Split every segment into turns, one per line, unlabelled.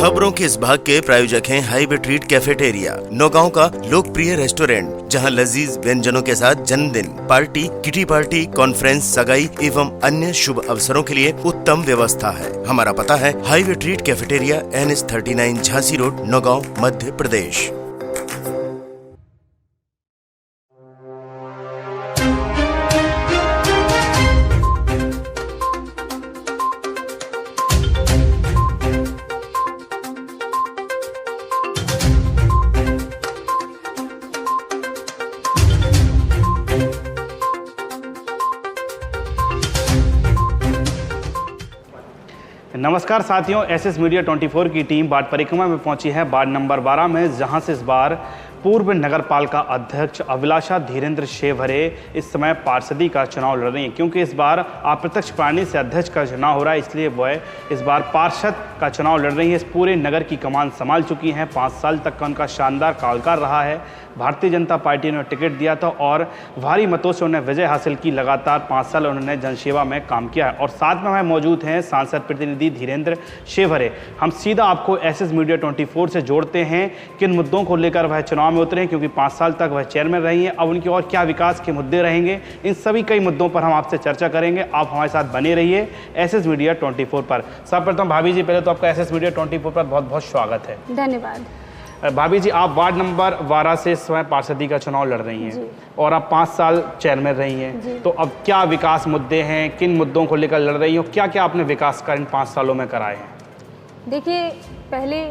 खबरों के इस भाग के प्रायोजक हैं हाईवे ट्रीट कैफेटेरिया, नौगांव का लोकप्रिय रेस्टोरेंट जहां लजीज व्यंजनों के साथ जन्मदिन, पार्टी, किटी पार्टी, कॉन्फ्रेंस, सगाई एवं अन्य शुभ अवसरों के लिए उत्तम व्यवस्था है। हमारा पता है highway treat cafeteria, NH39 Jhansi road, Naugaon, Madhya Pradesh.
नमस्कार साथियों, SS मीडिया 24 की टीम बाढ़ परिक्रमा में पहुंची है वार्ड नंबर 12 में, जहां से इस बार पूर्व नगर पालिका अध्यक्ष अभिलाषा धीरेन्द्र शेवहरे इस समय पार्षदी का चुनाव लड़ रही हैं। क्योंकि इस बार अप्रत्यक्ष प्राणी से अध्यक्ष का चुनाव हो रहा है, इसलिए वह इस बार पार्षद का चुनाव लड़ रही है। इस पूरे नगर की कमान संभाल चुकी हैं। 5 साल तक का उनका शानदार कार्यकाल रहा है। भारतीय जनता पार्टी ने टिकट दिया था और भारी मतों से उन्हें विजय हासिल की। लगातार 5 साल उन्होंने जनसेवा में काम किया है। और साथ में हमें मौजूद हैं सांसद प्रतिनिधि धीरेन्द्र शेवहरे। हम सीधा आपको SS मीडिया 24 से जोड़ते हैं किन मुद्दों को लेकर वह चुनाव में उतरे हैं, क्योंकि 5 साल तक वह चेयरमैन रही हैं। अब उनकी और क्या विकास के मुद्दे रहेंगे, इन सभी कई मुद्दों पर हम आपसे चर्चा करेंगे। आप हमारे साथ बने रहिए SS मीडिया 24 पर। सर्वप्रथम भाभी जी, पहले तो आपका SS मीडिया 24 पर बहुत बहुत स्वागत है।
धन्यवाद।
भाभी जी, आप वार्ड नंबर 12 से इस समय पार्षदी का चुनाव लड़ रही हैं और आप 5 साल चेयरमैन रही हैं, तो अब क्या विकास मुद्दे हैं, किन मुद्दों को लेकर लड़ रही हो, क्या क्या आपने विकास कार्य इन 5 सालों में कराए हैं?
देखिए, पहले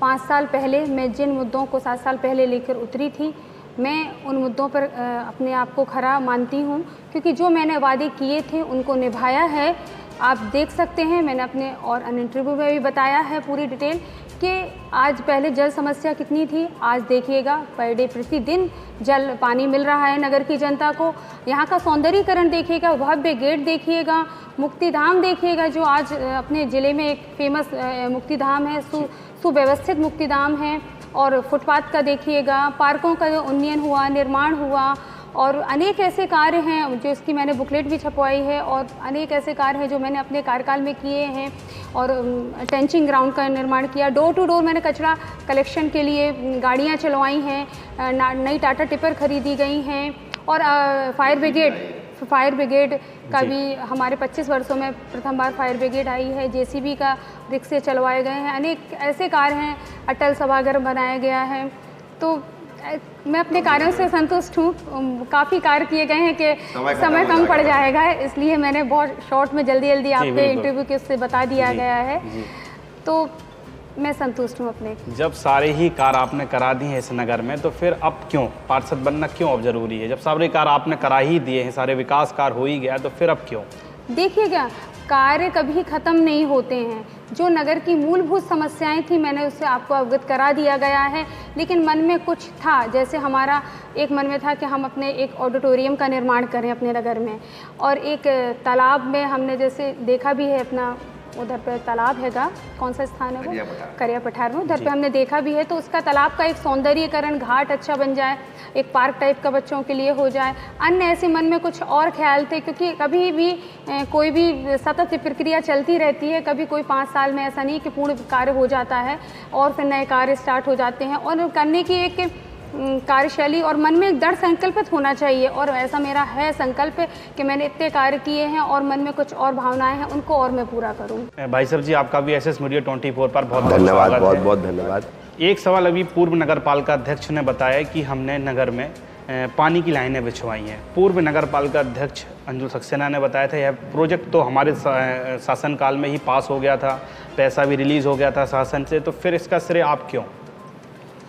5 साल पहले मैं जिन मुद्दों को 7 साल पहले लेकर उतरी थी, मैं उन मुद्दों पर अपने आप को खरा मानती हूँ, क्योंकि जो मैंने वादे किए थे उनको निभाया है। आप देख सकते हैं, मैंने अपने और अन्य इंटरव्यू में भी बताया है पूरी डिटेल कि आज पहले जल समस्या कितनी थी, आज देखिएगा पर डे प्रतिदिन जल पानी मिल रहा है नगर की जनता को। यहाँ का सौंदर्यीकरण देखिएगा, भव्य गेट देखिएगा, मुक्तिधाम देखिएगा, जो आज अपने ज़िले में एक फेमस मुक्तिधाम है, सुव्यवस्थित मुक्तिधाम है। और फुटपाथ का देखिएगा, पार्कों का जो उन्नयन हुआ, निर्माण हुआ, और अनेक ऐसे कार्य हैं जो इसकी मैंने बुकलेट भी छपवाई है, और अनेक ऐसे कार्य हैं जो मैंने अपने कार्यकाल में किए हैं। और टेंचिंग ग्राउंड का निर्माण किया, डोर टू डोर मैंने कचरा कलेक्शन के लिए गाड़ियां चलवाई हैं, नई टाटा टिपर खरीदी गई हैं, और फायर ब्रिगेड का भी हमारे 25 वर्षों में प्रथम बार फायर ब्रिगेड आई है। JCB का रिक्शे चलवाए गए हैं। अनेक ऐसे कार्य हैं, अटल सभागार बनाया गया है। तो मैं अपने कार्यों से संतुष्ट हूँ। काफ़ी कार्य किए गए हैं कि समय कम पड़ जाएगा, इसलिए मैंने बहुत शॉर्ट में जल्दी आपके इंटरव्यू के उससे बता दिया गया है। तो मैं संतुष्ट हूँ अपने।
जब सारे ही कार्य आपने करा दिए हैं इस नगर में, तो फिर अब क्यों पार्षद बनना क्यों अब जरूरी है? जब सारे कार्य आपने करा ही दिए हैं, सारे विकास कार्य हो ही गया, तो फिर अब क्यों?
देखिएगा, कार्य कभी ख़त्म नहीं होते हैं। जो नगर की मूलभूत समस्याएं थी, मैंने उससे आपको अवगत करा दिया गया है। लेकिन मन में कुछ था, जैसे हमारा एक मन में था कि हम अपने एक ऑडिटोरियम का निर्माण करें अपने नगर में, और एक तालाब में हमने जैसे देखा भी है, अपना उधर पे तालाब हैगा, कौन सा स्थान है वो, करिया पठार में, उधर पे हमने देखा भी है। तो उसका तालाब का एक सौंदर्यीकरण, घाट अच्छा बन जाए, एक पार्क टाइप का बच्चों के लिए हो जाए। अन्य ऐसे मन में कुछ और ख्याल थे, क्योंकि कभी भी कोई भी सतत प्रक्रिया चलती रहती है। कभी कोई 5 साल में ऐसा नहीं कि पूर्ण कार्य हो जाता है और फिर नए कार्य स्टार्ट हो जाते हैं। और करने की एक कार्यशैली और मन में एक दृढ़ संकल्पित होना चाहिए, और ऐसा मेरा है संकल्प कि मैंने इतने कार्य किए हैं और मन में कुछ और भावनाएं हैं, उनको और मैं पूरा करूं।
भाई साहब जी, आपका भी SS मीडिया 24 पर बहुत
धन्यवाद, बहुत धन्यवाद।
एक सवाल, अभी पूर्व नगर पालिका अध्यक्ष ने बताया कि हमने नगर में पानी की लाइनें बिछवाई हैं। पूर्व नगर पालिका अध्यक्ष अंजुल सक्सेना ने बताया था यह प्रोजेक्ट तो हमारे शासनकाल में ही पास हो गया था, पैसा भी रिलीज़ हो गया था शासन से, तो फिर इसका श्रेय आप क्यों?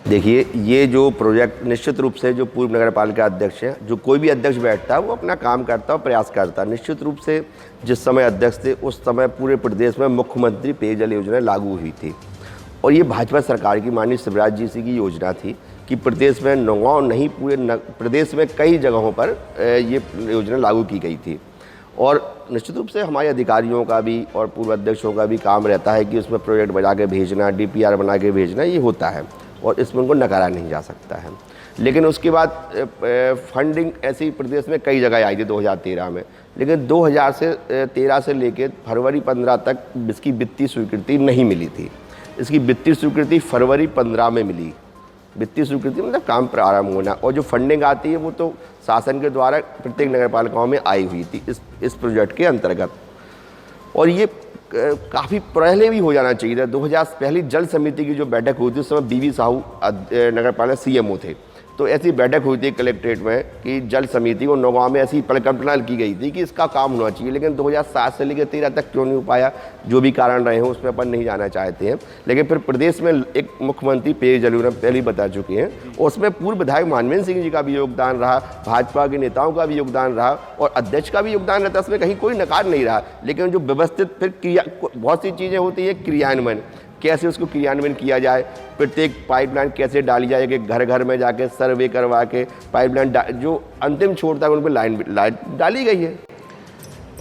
देखिए, ये जो प्रोजेक्ट निश्चित रूप से जो पूर्व नगर पालिका अध्यक्ष है, जो कोई भी अध्यक्ष बैठता है वो अपना काम करता है, प्रयास करता है। निश्चित रूप से जिस समय अध्यक्ष थे उस समय पूरे प्रदेश में मुख्यमंत्री पेयजल योजना लागू हुई थी, और ये भाजपा सरकार की माननीय शिवराज जी की योजना थी कि प्रदेश में नौगांव नहीं पूरे प्रदेश में कई जगहों पर ये योजना लागू की गई थी। और निश्चित रूप से हमारे अधिकारियों का भी और पूर्व अध्यक्षों का भी काम रहता है कि उसमें प्रोजेक्ट बना के भेजना, DPR बना के भेजना, ये होता है और इसमें उनको नकारा नहीं जा सकता है। लेकिन उसके बाद फंडिंग ऐसी प्रदेश में कई जगह आई थी 2013 में, लेकिन 2013 से लेकर फरवरी 15 तक इसकी वित्तीय स्वीकृति नहीं मिली थी। इसकी वित्तीय स्वीकृति फरवरी 15 में मिली। वित्तीय स्वीकृति मतलब काम प्रारंभ होना, और जो फंडिंग आती है वो तो शासन के द्वारा प्रत्येक नगर पालिकाओं में आई हुई थी इस प्रोजेक्ट के अंतर्गत। और ये काफ़ी पहले भी हो जाना चाहिए था। 2000 पहली जल समिति की जो बैठक हुई थी उस समय बीवी साहू नगर पालिका CMO थे, तो ऐसी बैठक हुई थी कलेक्ट्रेट में कि जल समिति को नौगांव में ऐसी परिकल्पना की गई थी कि इसका काम होना चाहिए, लेकिन 2007 से लेकर 13 तक क्यों नहीं हो पाया, जो भी कारण रहे हों उसमें अपन नहीं जाना चाहते हैं। लेकिन फिर प्रदेश में एक मुख्यमंत्री पेयजल योजना पहले ही बता चुके हैं, उसमें पूर्व विधायक मानवेंद्र सिंह जी का भी योगदान रहा, भाजपा के नेताओं का भी योगदान रहा और अध्यक्ष का भी योगदान रहता, उसमें कहीं कोई नकार नहीं रहा। लेकिन जो व्यवस्थित फिर क्रिया, बहुत सी चीज़ें होती हैं, क्रियान्वयन कैसे उसको क्रियान्वयन किया जाए, प्रत्येक पाइपलाइन कैसे डाली जाए कि घर घर में जाके सर्वे करवा के पाइपलाइन जो अंतिम छोर तक उन पर लाइन डाली गई है।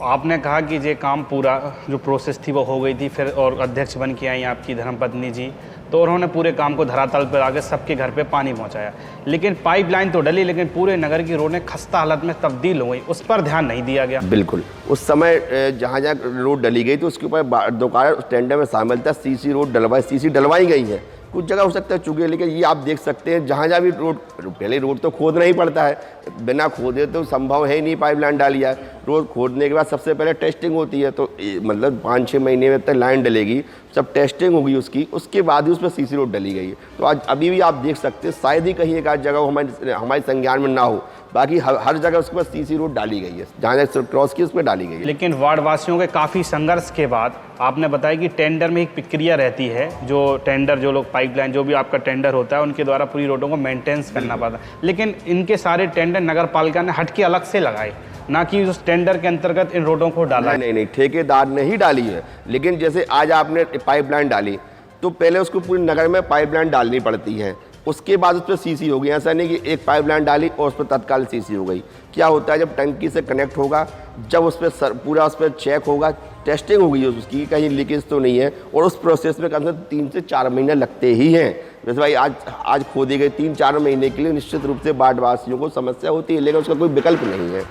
आपने कहा कि ये काम पूरा जो प्रोसेस थी वो हो गई थी, फिर और अध्यक्ष बन के आई आपकी धर्मपत्नी जी, तो उन्होंने पूरे काम को धरातल पर आके सबके घर पे पानी पहुंचाया। लेकिन पाइपलाइन तो डली, लेकिन पूरे नगर की रोडें खस्ता हालत में तब्दील हो गई, उस पर ध्यान नहीं दिया गया।
बिल्कुल, उस समय जहाँ जहाँ रोड डली गई तो उसके ऊपर दोबारा टेंडर में शामिल था CC रोड CC डलवाई गई है, कुछ जगह हो सकता है चुके, लेकिन ये आप देख सकते हैं जहाँ जहाँ भी रोड, पहले रोड तो खोदना ही पड़ता है, बिना खोदे तो संभव है ही नहीं पाइपलाइन डाली जाए। रोड खोदने के बाद सबसे पहले टेस्टिंग होती है, तो मतलब 5-6 महीने में तक लाइन डलेगी, सब टेस्टिंग होगी उसकी, उसके बाद ही उस पर CC रोड डली गई है। तो आज अभी भी आप देख सकते हैं, शायद ही कहीं एक आध जगह हमारे संज्ञान में ना हो, बाकी हर जगह उसके बाद CC रोड डाली गई है, जहाँ जहाँ क्रॉस की उस पर डाली गई है।
लेकिन वार्ड वासियों के काफ़ी संघर्ष के बाद आपने बताया कि टेंडर में एक प्रक्रिया रहती है, जो टेंडर जो लोग पाइपलाइन जो भी आपका टेंडर होता है उनके द्वारा पूरी रोडों को मेंटेनेंस करना पड़ता है, लेकिन इनके सारे टेंडर नगर पालिका ने हट के अलग से लगाए, ना कि उस टेंडर के अंतर्गत इन रोडों को डाला।
नहीं, ठेकेदार ने ही डाली है। लेकिन जैसे आज आपने पाइपलाइन डाली तो पहले उसको पूरे नगर में पाइपलाइन डालनी पड़ती है, उसके बाद उस पर CC हो गई। ऐसा नहीं कि एक पाइपलाइन डाली और उस पर तत्काल CC हो गई। क्या होता है, जब टंकी से कनेक्ट होगा, जब उस पर पूरा उस पर चेक होगा, टेस्टिंग होगी उसकी, कहीं लीकेज तो नहीं है, और उस प्रोसेस में कम से कम 3 से 4 महीने लगते ही हैं। जैसे भाई आज खोदी गई 3-4 महीने के लिए निश्चित रूप से वार्ड वासियों को समस्या होती है, लेकिन उसका कोई विकल्प नहीं है।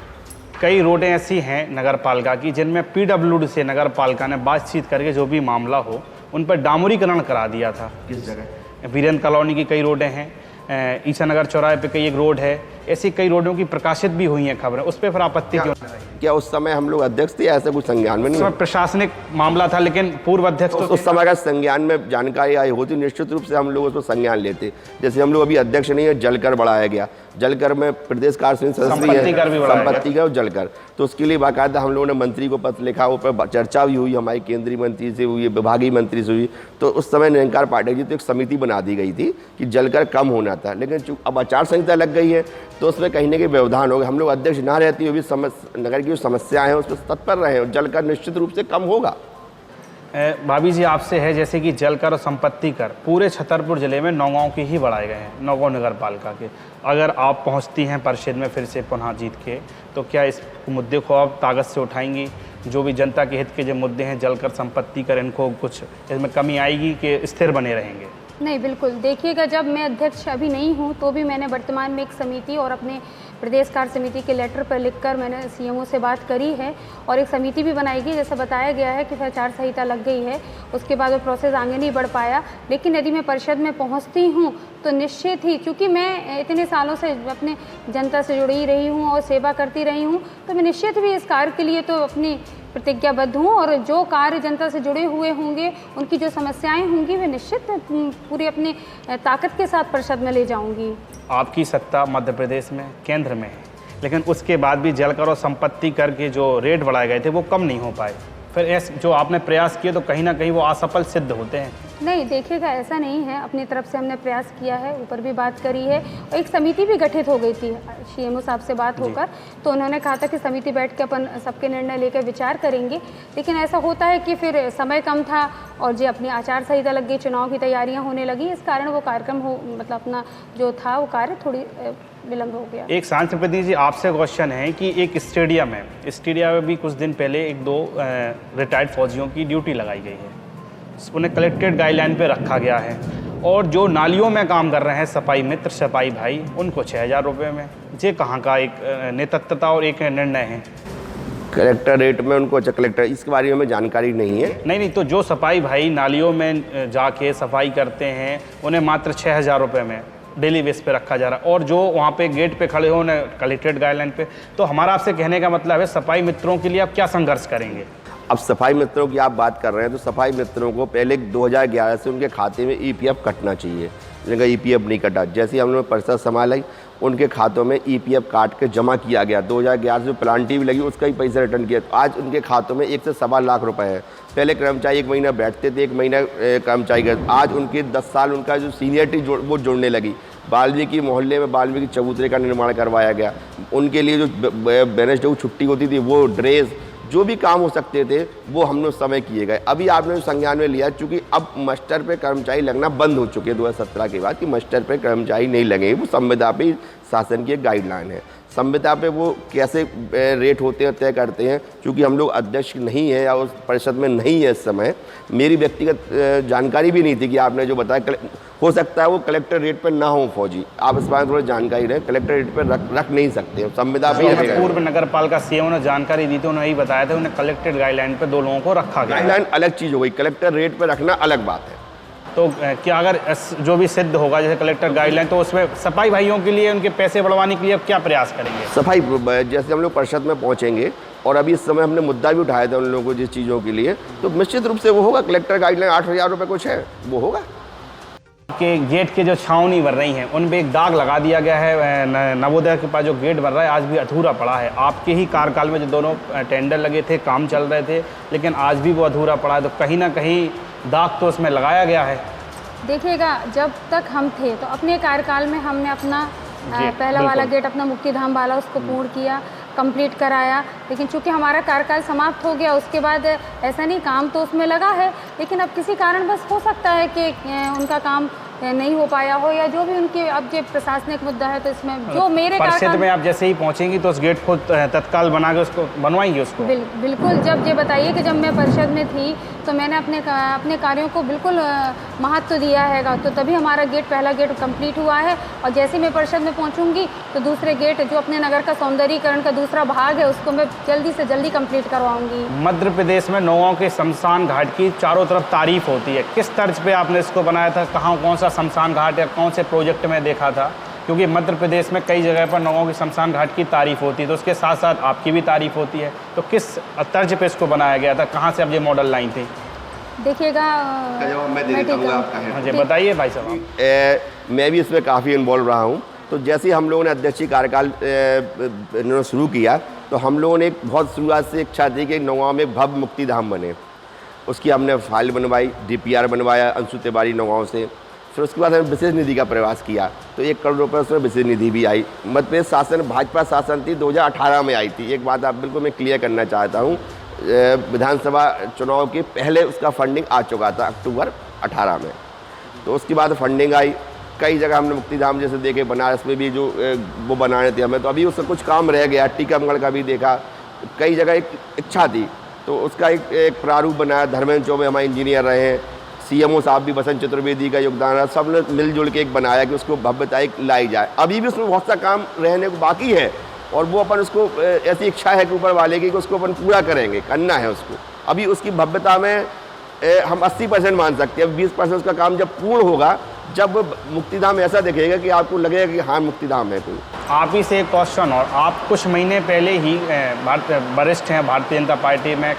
कई रोडें ऐसी हैं नगर पालिका की जिनमें PWD से नगर पालिका ने बातचीत करके जो भी मामला हो उन पर डामरीकरण करा दिया था।
किस जगह?
वीरेंद्र कॉलोनी की कई रोडें हैं, ईसा नगर चौराहे पे कई एक रोड है, ऐसी कई रोडों की प्रकाशित भी हुई हैं खबरें, उस पर फिर आपत्ति क्यों?
क्या उस समय हम लोग अध्यक्ष थे, ऐसा कुछ संज्ञान में नहीं?
प्रशासनिक मामला था, लेकिन पूर्व अध्यक्ष तो
उस समय का संज्ञान में जानकारी आई होती, निश्चित रूप से हम लोग उस पर संज्ञान लेते। जैसे हम लोग अभी अध्यक्ष नहीं है, जलकर बढ़ाया गया, जलकर में प्रदेश कार्य समिति सदस्य
संपत्ति कर
और जलकर, तो उसके लिए बाकायदा हम लोगों ने मंत्री को पत्र लिखा, ऊपर चर्चा भी हुई, हमारी केंद्रीय मंत्री से हुई, विभागीय मंत्री से हुई। तो उस समय निरंकार पाठक जी तो एक समिति बना दी गई थी कि जलकर कम होना था, लेकिन अब आचार संहिता लग गई है तो उसमें कहीं ना कहीं व्यवधान हो गया। हम लोग अध्यक्ष ना रहती हुई भी नगर की जो समस्याएं हैं उस पर तत्पर रहे हैं, जलकर निश्चित रूप से कम होगा।
भाभी जी आपसे है, जैसे कि जलकर और संपत्ति कर पूरे छतरपुर जिले में नौगांव के ही बढ़ाए गए हैं, नौगांव नगर पालिका के, अगर आप पहुंचती हैं परिषद में फिर से पुनः जीत के, तो क्या इस मुद्दे को आप ताकत से उठाएंगी? जो भी जनता के हित के जो मुद्दे हैं जलकर संपत्ति कर, इनको कुछ इसमें कमी आएगी कि स्थिर बने रहेंगे?
नहीं, बिल्कुल। देखिएगा, जब मैं अध्यक्ष अभी नहीं हूँ तो भी मैंने वर्तमान में एक समिति और अपने प्रदेश कार्य समिति के लेटर पर लिखकर मैंने CMO से बात करी है और एक समिति भी बनाई गई। जैसे बताया गया है कि फिर आचार संहिता लग गई है, उसके बाद वो प्रोसेस आगे नहीं बढ़ पाया। लेकिन यदि मैं परिषद में पहुंचती हूं तो निश्चित ही, क्योंकि मैं इतने सालों से अपने जनता से जुड़ी रही हूं और सेवा करती रही हूं, तो मैं निश्चित भी इस कार्य के लिए तो अपनी प्रतिज्ञाबद्ध हूँ और जो कार्य जनता से जुड़े हुए होंगे, उनकी जो समस्याएं होंगी, वे निश्चित पूरी अपनी ताकत के साथ परिषद में ले जाऊंगी।
आपकी सत्ता मध्य प्रदेश में केंद्र में है, लेकिन उसके बाद भी जलकर और संपत्ति कर के जो रेट बढ़ाए गए थे वो कम नहीं हो पाए, फिर जो आपने प्रयास किए तो कहीं ना कहीं वो असफल सिद्ध होते हैं।
नहीं, देखिएगा, ऐसा नहीं है। अपनी तरफ से हमने प्रयास किया है, ऊपर भी बात करी है, और एक समिति भी गठित हो गई थी CMO साहब से बात होकर, तो उन्होंने कहा था कि समिति बैठ के अपन सबके निर्णय लेकर विचार करेंगे। लेकिन ऐसा होता है कि फिर समय कम था और जो अपनी आचार संहिता लग गई, चुनाव की तैयारियां होने लगी, इस कारण वो कार्यक्रम मतलब अपना जो था वो कार्य थोड़ी विलम्ब हो गया। एक
सांसद जी आपसे क्वेश्चन है कि एक स्टेडियम में भी कुछ दिन पहले 1-2 रिटायर्ड फौजियों की ड्यूटी लगाई गई है, उन्हें कलेक्टेड गाइडलाइन पे रखा गया है, और जो नालियों में काम कर रहे हैं सफाई मित्र सफाई भाई, उनको 6,000 रुपये में। ये कहाँ का एक नेतृत्वता और एक निर्णय है?
कलेक्टरेट में उनको, अच्छा कलेक्टर, इसके बारे में हमें जानकारी नहीं है।
नहीं, तो जो सफाई भाई नालियों में जाके सफाई करते हैं उन्हें मात्र 6,000 रुपये में डेली बेस पे रखा जा रहा है, और जो वहाँ पे गेट पे खड़े हो उन्हें कलेक्ट्रेट गाइडलाइन पे। तो हमारा आपसे कहने का मतलब है सफाई मित्रों के लिए आप क्या संघर्ष करेंगे?
अब सफाई मित्रों की आप बात कर रहे हैं तो सफाई मित्रों को पहले 2011 से उनके खाते में ईपीएफ कटना चाहिए, लेकिन ईपीएफ नहीं कटा। जैसे ही हमने परिषद संभाली उनके खातों में ईपीएफ काट के जमा किया गया। 2011 से प्लांटी भी लगी उसका ही पैसा रिटर्न किया। तो आज उनके खातों में 1 से सवा लाख रुपए है। पहले कर्मचारी 1 महीना बैठते थे, 1 महीना कर्मचारी गए। आज उनके 10 साल उनका जो सीनियरिटी वो जुड़ने लगी। वाल्मीकि मोहल्ले में वाल्मीकि चबूतरे का निर्माण करवाया गया। उनके लिए जो वेडनेसडे को छुट्टी होती थी, वो ड्रेस, जो भी काम हो सकते थे वो हमने उस समय किए गए। अभी आपने जो संज्ञान में लिया, चूँकि अब मास्टर पे कर्मचारी लगना बंद हो चुके हैं 2017 के बाद, कि मास्टर पे कर्मचारी नहीं लगेंगे। वो संविदा पे शासन की एक गाइडलाइन है। संविदा पे वो कैसे रेट होते हैं तय करते हैं। चूँकि हम लोग अध्यक्ष नहीं है या उस परिषद में नहीं है इस समय, मेरी व्यक्तिगत जानकारी भी नहीं थी कि आपने जो बताया। हो सकता है वो कलेक्टर रेट पर ना हो फौजी, आप इस बारे में थोड़ी जानकारी रहे। कलेक्टर रेट पर रख नहीं सकते, संविदा पे।
पूर्व नगर पालिका सीएम ने जानकारी दी थी, उन्होंने यही बताया था उन्हें कलेक्टेड गाइडलाइन पे 2 लोगों को रखा गया।
गाइडलाइन अलग चीज़ हो गई, कलेक्टर रेट पर रखना अलग बात है।
तो क्या अगर जो भी सिद्ध होगा जैसे कलेक्टर गाइडलाइन, तो उसमें सफाई भाइयों के लिए उनके पैसे बढ़वाने के लिए अब क्या प्रयास करेंगे?
सफाई जैसे हम लोग परिषद में पहुंचेंगे और अभी इस समय हमने मुद्दा भी उठाया था उन लोगों को जिस चीज़ों के लिए, तो निश्चित रूप से वो होगा। कलेक्टर गाइडलाइन 8,000 रुपये कुछ है, वो होगा।
के गेट के जो छावनी बन रही हैं उन पे एक दाग लगा दिया गया है। नवोदय के पास जो गेट बन रहा है आज भी अधूरा पड़ा है। आपके ही कार्यकाल में जो दोनों टेंडर लगे थे, काम चल रहे थे, लेकिन आज भी वो अधूरा पड़ा है। तो कहीं ना कहीं दाग तो उसमें लगाया गया है।
देखिएगा, जब तक हम थे तो अपने कार्यकाल में हमने अपना पहला वाला गेट, अपना मुक्तिधाम वाला, उसको पूर्ण किया, कंप्लीट कराया। लेकिन चूंकि हमारा कार्यकाल समाप्त हो गया, उसके बाद ऐसा नहीं, काम तो उसमें लगा है, लेकिन अब किसी कारण बस हो सकता है कि उनका काम नहीं हो पाया हो, या जो भी उनके अब जो प्रशासनिक मुद्दा है। तो इसमें जो मेरे
परिषद में आप जैसे ही पहुंचेंगी तो उस गेट को तत्काल बना के उसको बनवाएंगे उसको?
बिल्कुल। जब ये बताइए कि जब मैं परिषद में थी तो मैंने अपने कार्यों को बिल्कुल महत्व दिया है, तो तभी हमारा गेट, पहला गेट कंप्लीट हुआ है। और जैसे मैं परिषद में पहुंचूंगी तो दूसरे गेट, जो अपने नगर का सौंदर्यीकरण का दूसरा भाग है, उसको मैं जल्दी से जल्दी कंप्लीट करवाऊंगी।
मध्य प्रदेश में नौगांव के शमशान घाट की चारों तरफ तारीफ होती है। किस तर्ज पे आपने इसको बनाया था? कहाँ, कौन सा शमशान घाट या कौन से प्रोजेक्ट में देखा था? क्योंकि मध्य प्रदेश में कई जगह पर नौगांव के शमशान घाट की तारीफ होती है, तो उसके साथ साथ आपकी भी तारीफ होती है। तो किस तर्ज पे इसको बनाया गया था? कहाँ से अब ये मॉडल लाइन थी?
देखिएगा,
हाँ जी, बताइए भाई साहब।
मैं भी इसमें काफ़ी इन्वॉल्व रहा हूँ। तो जैसे ही हम लोगों ने अध्यक्षीय कार्यकाल शुरू किया, तो हम लोगों ने एक बहुत शुरुआत से इच्छा थी कि नौगांव में भव्य मुक्तिधाम बने। उसकी हमने फाइल बनवाई, DPR बनवाया अंशु तिवारी नौगांव से। फिर उसके बाद हमने विशेष निधि का प्रयास किया, तो 1 करोड़ रुपये उसमें विशेष निधि भी आई। मध्य प्रदेश शासन, भाजपा शासन थी, 2018 में आई थी। एक बात आप बिल्कुल मैं क्लियर करना चाहता हूँ, विधानसभा चुनाव के पहले उसका फंडिंग आ चुका था अक्टूबर 18 में। तो उसके बाद फंडिंग आई। कई जगह हमने मुक्तिधाम जैसे देखे, बनारस में भी जो वो बनाने थे हमें, तो अभी उसका कुछ काम रह गया। टीकमगढ़ का भी देखा, कई जगह एक इच्छा थी, तो उसका एक प्रारूप बनाया। धर्मेंद्र चौबे हमारे इंजीनियर रहे हैं, CMO साहब भी, बसंत चतुर्वेदी का योगदान रहा। सब ने मिलजुल के एक बनाया कि उसको भव्यता एक लाई जाए। अभी भी उसमें बहुत सा काम रहने को बाकी है, और वो अपन उसको, ऐसी इच्छा है कि ऊपर वाले की, कि उसको अपन पूरा करेंगे, करना है उसको। अभी उसकी भव्यता में हम 80% मान सकते हैं। 20% उसका काम जब पूर्ण होगा, जब मुक्तिधाम ऐसा दिखेगा कि आपको लगेगा कि हाँ मुक्तिधाम है कोई।
आप ही से एक क्वेश्चन, और आप कुछ महीने पहले ही वरिष्ठ हैं भारतीय जनता पार्टी में,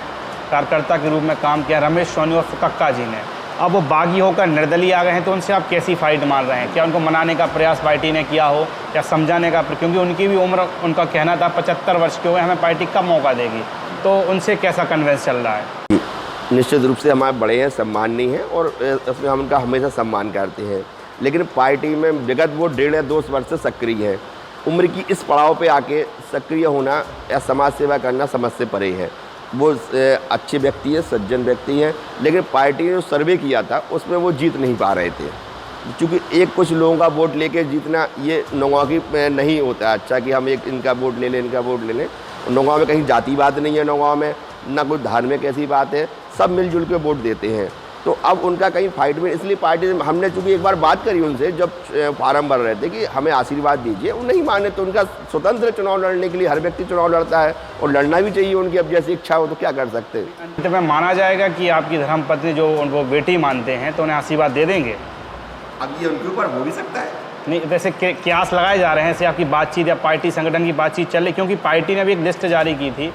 कार्यकर्ता के रूप में काम किया। रमेश सोनी और कक्का जी ने, अब वो बागी होकर निर्दलीय आ गए हैं, तो उनसे आप कैसी फाइट मार रहे हैं? क्या उनको मनाने का प्रयास पार्टी ने किया हो, या समझाने का? क्योंकि उनकी भी उम्र, उनका कहना था 75 वर्ष के हुए, हमें पार्टी कब मौका देगी, तो उनसे कैसा कन्वेंस चल रहा है?
निश्चित रूप से हमारे बड़े हैं, सम्माननीय हैं, और उसमें हम उनका हमेशा सम्मान करते हैं। लेकिन पार्टी में विगत वो 1.5 या 2 वर्ष से सक्रिय है। उम्र की इस पड़ाव पे आके सक्रिय होना या समाज सेवा करना समझ से परे है। वो अच्छे व्यक्ति है, सज्जन व्यक्ति हैं, लेकिन पार्टी ने जो सर्वे किया था उसमें वो जीत नहीं पा रहे थे। क्योंकि एक कुछ लोगों का वोट लेके जीतना ये नौगांव की नहीं होता अच्छा, कि हम एक इनका वोट ले लें, इनका वोट ले लें। नौगांव में कहीं जातिवाद नहीं है, नौगांव में ना कोई धार्मिक ऐसी बात है, सब मिलजुल के वोट देते हैं। तो अब उनका कहीं फाइट में, इसलिए पार्टी हमने चूंकि एक बार बात करी उनसे जब फार्म भर रहे थे कि हमें आशीर्वाद दीजिए, वो नहीं माने। तो उनका स्वतंत्र चुनाव लड़ने के लिए हर व्यक्ति चुनाव लड़ता है और लड़ना भी चाहिए उनकी, अब जैसी इच्छा हो तो क्या कर सकते हैं।
अंत में माना जाएगा कि आपकी धर्मपत्नी जो उनको बेटी मानते हैं तो उन्हें आशीर्वाद दे देंगे?
अब ये उनके ऊपर हो भी सकता है।
नहीं, वैसे क्यास लगाए जा रहे हैं, ऐसे आपकी बातचीत या पार्टी संगठन की बातचीत चल रही, क्योंकि पार्टी ने भी एक लिस्ट जारी की थी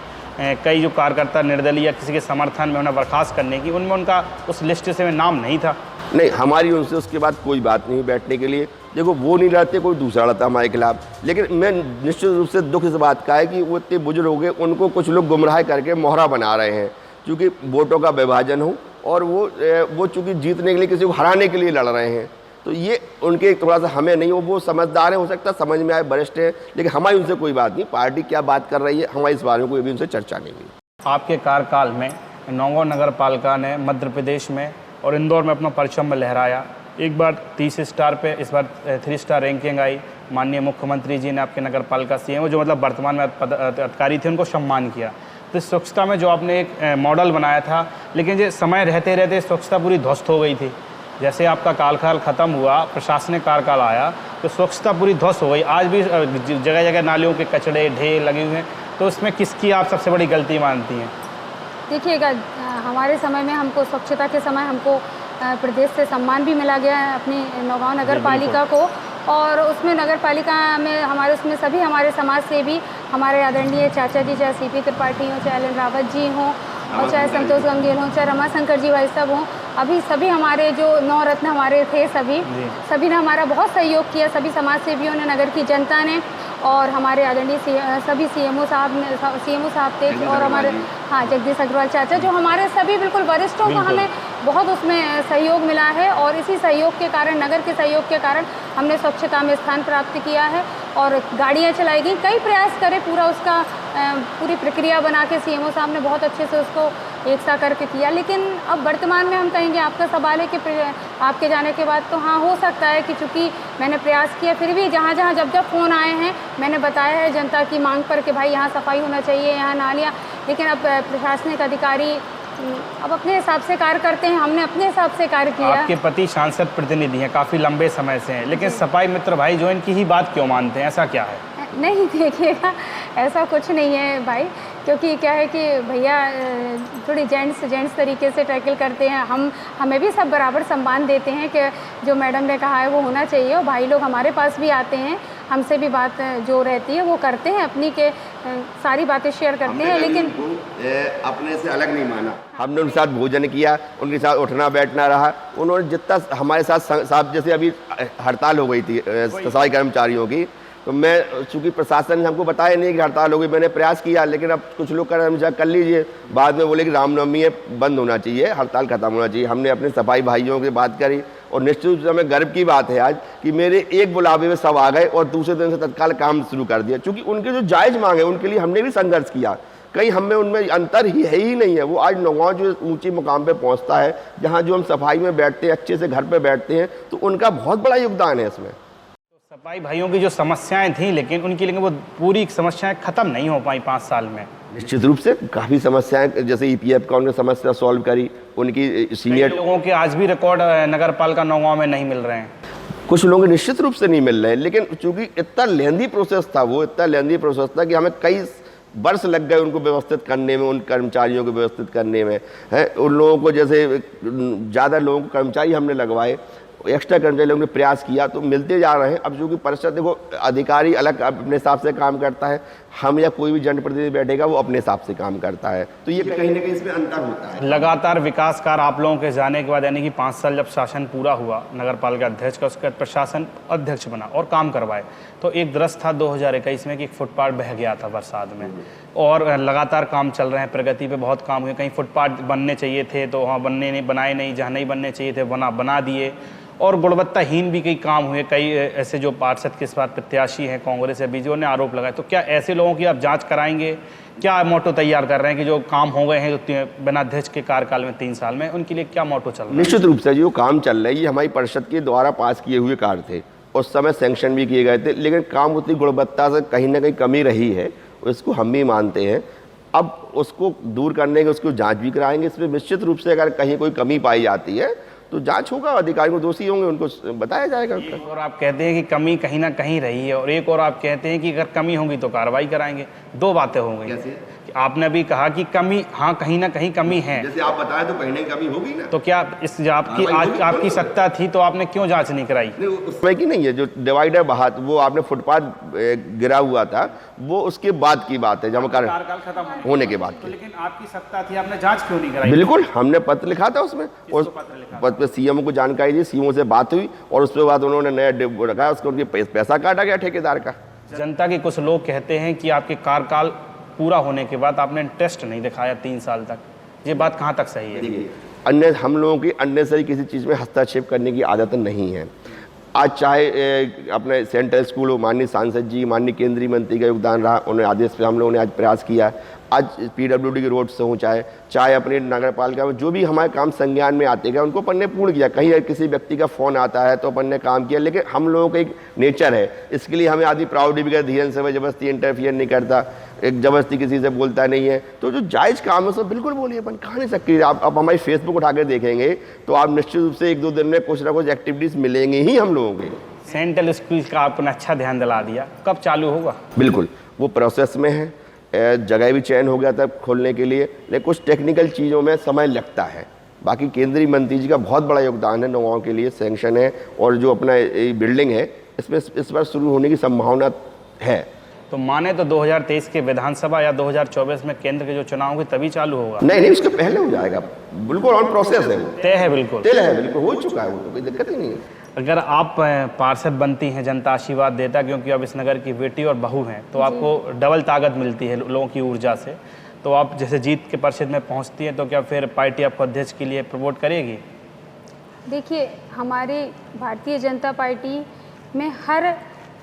कई जो कार्यकर्ता निर्दलीय या किसी के समर्थन में उन्हें बर्खास्त करने की, उनमें उनका उस लिस्ट से नाम नहीं था।
नहीं, हमारी उनसे उसके बाद कोई बात नहीं बैठने के लिए। देखो, वो नहीं लड़ते, कोई दूसरा लड़ता हमारे खिलाफ। लेकिन मैं निश्चित रूप से दुख इस बात का है कि वो इतने बुजुर्ग हो गए, उनको कुछ लोग गुमराह करके मोहरा बना रहे हैं, क्योंकि वोटों का विभाजन हो और वो चूँकि जीतने के लिए किसी को हराने के लिए लड़ रहे हैं। तो ये उनके थोड़ा सा हमें नहीं, वो समझदार है, हो सकता है समझ में आए, वरिष्ठ है, लेकिन हमारी उनसे कोई बात नहीं। पार्टी क्या बात कर रही है, हमारी इस बारे में कोई भी उनसे चर्चा नहीं हुई।
आपके कार्यकाल में नौगांव नगर पालिका ने मध्य प्रदेश में और इंदौर में अपना परचम लहराया। एक बार 30 स्टार पे, इस बार 3 स्टार रैंकिंग आई। माननीय मुख्यमंत्री जी ने आपके नगर पालिका सीएम जो मतलब वर्तमान में अधिकारी थे उनको सम्मान किया। तो स्वच्छता में जो आपने एक मॉडल बनाया था, लेकिन ये समय रहते रहते स्वच्छता पूरी ध्वस्त हो गई थी। जैसे आपका कार्यकाल ख़त्म हुआ, प्रशासनिक कार्यकाल आया, तो स्वच्छता पूरी ध्वस्त हो गई। आज भी जगह जगह नालियों के कचड़े ढेर लगे हुए हैं। तो उसमें किसकी आप सबसे बड़ी गलती मानती हैं?
देखिएगा, हमारे समय में हमको स्वच्छता के समय हमको प्रदेश से सम्मान भी मिला गया है अपनी नौगांव नगर पालिका को। और उसमें नगर पालिका में हमारे उसमें सभी हमारे समाज से भी हमारे आदरणीय चाचा जी, चाहे सीपी त्रिपाठी हों, चाहे एल रावत जी हों, और चाहे संतोष गंगेल हों, चाहे रमाशंकर जी भाई साहब हों, अभी सभी हमारे जो 9 रत्न हमारे थे सभी ने हमारा बहुत सहयोग किया। सभी समाज सेवियों ने, नगर की जनता ने, और हमारे आदरणीय सभी सीएमओ साहब थे, और हमारे जगदीश अग्रवाल चाचा, जो हमारे सभी बिल्कुल वरिष्ठों को हमें बहुत उसमें सहयोग मिला है। और इसी सहयोग के कारण, नगर के सहयोग के कारण हमने स्वच्छता में स्थान प्राप्त किया है और गाड़ियाँ चलाई गई। कई प्रयास करे, पूरा उसका पूरी प्रक्रिया बना के सीएमओ साहब ने बहुत अच्छे से उसको एक सा करके किया। लेकिन अब वर्तमान में हम कहेंगे, आपका सवाल है कि आपके जाने के बाद तो हाँ, हो सकता है कि चूँकि मैंने प्रयास किया, फिर भी जहाँ जहाँ जब फ़ोन आए हैं मैंने बताया है जनता की मांग पर कि भाई यहाँ सफाई होना चाहिए, यहाँ नालियाँ। लेकिन अब प्रशासनिक अधिकारी अब अपने हिसाब से कार्य करते हैं, हमने अपने हिसाब से कार्य किया।
आपके पति सांसद प्रतिनिधि हैं काफ़ी लंबे समय से हैं, लेकिन सफाई मित्र भाई जो इनकी ही बात क्यों मानते हैं, ऐसा क्या है?
नहीं, देखिएगा, ऐसा कुछ नहीं है भाई, क्योंकि क्या है कि भैया थोड़ी जेंट्स तरीके से टैकल करते हैं। हमें भी सब बराबर सम्मान देते हैं कि जो मैडम ने कहा है वो होना चाहिए। और भाई लोग हमारे पास भी आते हैं, हमसे भी बात जो रहती है वो करते हैं, अपनी के सारी बातें शेयर करते हैं। लेकिन
अपने से अलग नहीं माना। हमने उनके साथ भोजन किया, उनके साथ उठना बैठना रहा। उन्होंने जितना हमारे साथ जैसे अभी हड़ताल हो गई थी सफाई कर्मचारियों की, तो मैं चूंकि प्रशासन ने हमको बताया नहीं कि हड़ताल हो गई, मैंने प्रयास किया, लेकिन अब कुछ लोग कर लीजिए, बाद में बोले कि रामनवमी है, बंद होना चाहिए, हड़ताल खत्म होना चाहिए। हमने अपने सफाई भाइयों से बात करी और निश्चित रूप से हमें गर्व की बात है आज कि मेरे एक बुलावे में सब आ गए और दूसरे दिन से तत्काल काम शुरू कर दिया, क्योंकि उनके जो जायज़ मांग है उनके लिए हमने भी संघर्ष किया। कहीं हमें उनमें अंतर ही है ही नहीं है। वो आज नौगांव जो ऊंची मुकाम पे पहुंचता है, जहां जो हम सफाई में बैठते हैं, अच्छे से घर पे बैठते हैं, तो उनका बहुत बड़ा योगदान है इसमें।
सफाई भाइयों की जो समस्याएं थी, लेकिन वो पूरी समस्याएं खत्म नहीं हो पाई 5 साल में।
निश्चित रूप से काफ़ी समस्याएं, जैसे ईपीएफ का उन्होंने समस्या सॉल्व करी, उनकी सीनियर
लोगों के आज भी रिकॉर्ड नगर पालिका नौगांव में नहीं मिल रहे हैं।
कुछ लोग निश्चित रूप से नहीं मिल रहे हैं, लेकिन चूंकि इतना लेंदी प्रोसेस था कि हमें कई वर्ष लग गए उनको व्यवस्थित करने में, उन कर्मचारियों को व्यवस्थित करने में है। उन लोगों को जैसे ज़्यादा लोगों को कर्मचारी हमने लगवाए, एक्स्ट्रा कर्मचारी लोगों ने प्रयास किया, तो मिलते जा रहे हैं। अब चूँकि परिषद, देखो, अधिकारी अलग अपने हिसाब से काम करता है, हम या कोई भी जनप्रतिनिधि बैठेगा वो अपने हिसाब से काम करता है, तो ये कहीं ना कहीं इसमें अंतर होता है।
लगातार विकास कार्य आप लोगों के जाने के बाद, यानी कि 5 साल जब शासन पूरा हुआ नगर पालिका अध्यक्ष का, उसके बाद प्रशासन अध्यक्ष बना और काम करवाए, तो एक दृश्य था 2021 में कि एक फुटपाथ बह गया था बरसात में, और लगातार काम चल रहे हैं, प्रगति पे बहुत काम हुए। कहीं फुटपाथ बनने चाहिए थे तो वहाँ बनाए नहीं, जहाँ नहीं बनने चाहिए थे बना दिए, और गुणवत्ताहीन भी कई काम हुए। कई ऐसे जो पार्षद के इस बार प्रत्याशी हैं कांग्रेस या बीजेपी ने आरोप लगाए, तो क्या ऐसे लोगों की आप जांच कराएंगे? क्या मोटो तैयार कर रहे हैं कि जो काम हो गए हैं जो बिना अध्यक्ष के कार्यकाल में 3 साल में, उनके लिए क्या मोटो चल रहा है?
निश्चित रूप से जो काम चल रहा है ये हमारी परिषद के द्वारा पास किए हुए कार्य थे, उस समय सैंक्शन भी किए गए थे, लेकिन काम उतनी गुणवत्ता से कहीं ना कहीं कमी रही है, इसको हम भी मानते हैं। अब उसको दूर करने के उसको जांच भी कराएंगे। इसमें निश्चित रूप से अगर कहीं कोई कमी पाई जाती है तो जांच होगा, अधिकारी को दोषी होंगे उनको बताया जाएगा।
और आप कहते हैं कि कमी कहीं ना कहीं रही है, और एक और आप कहते हैं कि अगर कमी होगी तो कार्रवाई कराएंगे। दो बातें हो गई। आपने भी कहा कि कमी, हाँ कहीं ना कहीं कमी है,
जैसे आप बताएं तो कहीं ना कहीं कमी होगी ना।
तो क्या इस आपकी आज आपकी सत्ता थी तो आपने क्यों जांच नहीं कराई?
उसमें की नहीं है, जो डिवाइडर बहा वो आपने फुटपाथ गिरा हुआ था वो उसके बाद की बात है, जब
कार्यकाल खत्म
होने के बाद।
तो लेकिन आपकी सत्ता थी, आपने जांच क्यों नहीं कराई?
बिल्कुल, हमने पत्र लिखा था उसमें, उस पत्र पे सीएम को जानकारी दी, सीएम से बात हुई और उसके बाद उन्होंने नया डिब्बो रखा, उसको उनके पैसा काटा गया ठेकेदार का।
जनता के कुछ लोग कहते हैं कि आपके कार्यकाल पूरा होने के बाद आपने इंटरेस्ट नहीं दिखाया 3 साल तक, ये बात कहाँ तक सही है?
अन्य हम लोगों की अननेसरी किसी चीज़ में हस्तक्षेप करने की आदत नहीं है। आज चाहे अपने सेंट्रल स्कूल हो, माननीय सांसद जी, माननीय केंद्रीय मंत्री का योगदान रहा, उन्हें आदेश पे हम लोगों ने आज प्रयास किया। आज पीडब्ल्यूडी के रोड से हो, चाहे अपने नगर पालिका में जो भी हमारे काम संज्ञान में आते गए उनको अपन ने पूर्ण किया। कहीं किसी व्यक्ति का फ़ोन आता है तो अपन ने काम किया, लेकिन हम लोगों का एक नेचर है, इसके लिए हमें आदमी प्राउड भी कर, धीरज से जबरदस्ती इंटरफियर नहीं करता, एक जबरदस्ती किसी से बोलता नहीं है। तो जो जायज़ काम है उसमें बिल्कुल बोलिए, अपन कहा नहीं सकती। आप हमारी फेसबुक उठा कर देखेंगे तो आप निश्चित रूप से 1-2 दिन में कुछ ना कुछ एक्टिविटीज़ मिलेंगी ही हम लोगों की।
सेंट्रल स्कूल का आपने अच्छा ध्यान दिला दिया, कब चालू होगा?
बिल्कुल, वो प्रोसेस में है, जगह भी चयन हो गया था खोलने के लिए, लेकिन कुछ टेक्निकल चीज़ों में समय लगता है। बाकी केंद्रीय मंत्री जी का बहुत बड़ा योगदान है, नौगांव के लिए सैंक्शन है, और जो अपना बिल्डिंग है इसमें इस बार शुरू होने की संभावना है।
तो माने तो 2023 के विधानसभा या 2024 में केंद्र के जो चुनाव होंगे तभी चालू होगा?
नहीं, उसके पहले हो जाएगा, बिल्कुल ऑन प्रोसेस है,
तय है, बिल्कुल
तय है, बिल्कुल हो चुका है, वो तो कोई दिक्कत ही नहीं है।
अगर आप पार्षद बनती हैं, जनता आशीर्वाद देता, क्योंकि अब इस नगर की बेटी और बहू हैं, तो आपको डबल ताकत मिलती है लोगों की ऊर्जा से। तो आप जैसे जीत के पार्षद में पहुंचती हैं तो क्या फिर पार्टी आपको अध्यक्ष के लिए प्रमोट करेगी?
देखिए, हमारे भारतीय जनता पार्टी में